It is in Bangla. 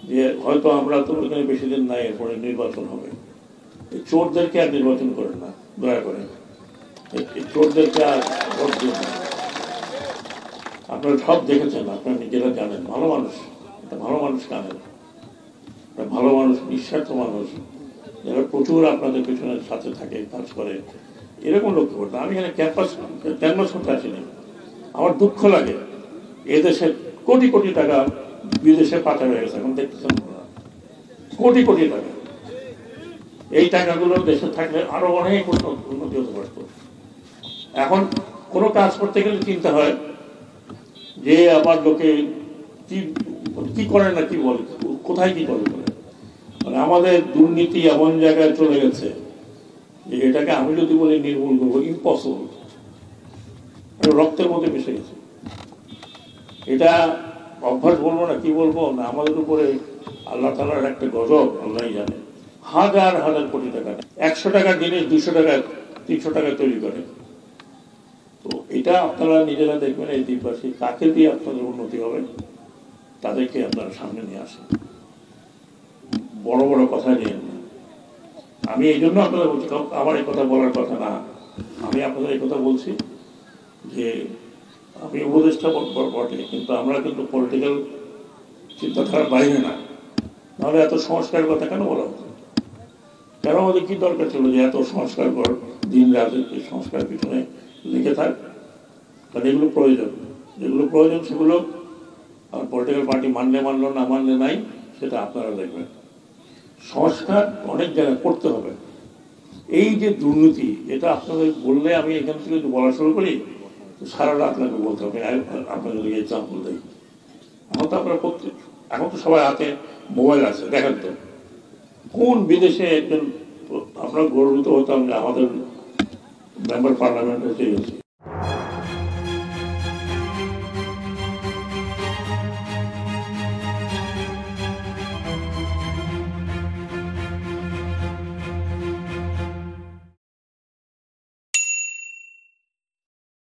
যে হয়তো আমরা তো এখানে বেশি দিন নাই, এরপরে নির্বাচন হবে, এই চোরদেরকে আর নির্বাচন করেন না দয়া করে, এই চোরদেরকে আর ভোট দিন না। আপনারা সব দেখেছেন, আপনারা নিজেরা জানেন, ভালো মানুষ, একটা ভালো মানুষ কানেন, ভালো মানুষ, নিঃস্বার্থ মানুষ, যারা প্রচুর আপনাদের পেছনের সাথে থাকে, কাজ করে, এরকম লক্ষ্য করতে। আমি এখানে ক্যানভাস করতে আসিনি। আমার দুঃখ লাগে এদেশে কোটি কোটি টাকা বিদেশে পাচার হয়ে গেছে, এখন দেখতেছেন কোটি কোটি টাকা। এই টাকাগুলো দেশে থাকলে আরো অনেক উন্নতি হতে পারত। এখন কোনো কাজ করতে গেলে চিন্তা হয় যে আবার লোকে কি করে না কি বলে, কোথায় কি করে। মানে আমাদের দুর্নীতি এমন জায়গায় চলে গেছে যে এটাকে আমি যদি বলি নির্মূল করবো, ইম্পসিবল, রক্তের মধ্যে মিশে গেছে। এটা অভ্যাস বলবো না, কি বলবো না, আমাদের উপরে আল্লাহ তাআলার একটা গজব, আল্লাহ জানে। হাজার হাজার কোটি টাকা, 100 টাকার জিনিস 200 টাকা 300 টাকা তৈরি করে। তো এটা আপনারা নিজেরা দেখবেন, এই দ্বীপবাসী কাকে দিয়ে আপনাদের উন্নতি হবে, তাদেরকে আপনারা সামনে নিয়ে আসেন, বড় বড় কথা নিয়ে না। আমি এই জন্য আপনাদের বলছি, আমার এই কথা বলার কথা না, আমি আপনাদের এই কথা বলছি যে আমি উপদেষ্টা বটে, কিন্তু আমরা কিন্তু পলিটিক্যাল চিন্তাধারার বাইরে না। নাহলে এত সংস্কারের কথা কেন বলা হতো? কেন আমাদের কি দরকার ছিল যে এত সংস্কার কর, দিন রাত সংস্কার পিছনে লিখে থাক? কারণ এগুলো প্রয়োজন, যেগুলো প্রয়োজন সেগুলো পলিটিক্যাল পার্টি মানলে মানলো, না মানলে নাই, সেটা আপনারা দেখবেন। সংস্কার অনেক জায়গায় করতে হবে। এই যে দুর্নীতি, এটা আপনাদের বললে, আমি এখান থেকে যদি বলা শুরু করি সারা রাত আপনাকে বলতে হবে। আপনাদের এক্সাম্পল দেই, এখন তো আপনারা এখন তো সবাই হাতে মোবাইল আছে, দেখেন তো কোন বিদেশে একজন, আমরা গর্বিত হতাম যে আমাদের মেম্বার পার্লামেন্টে চেয়েছি।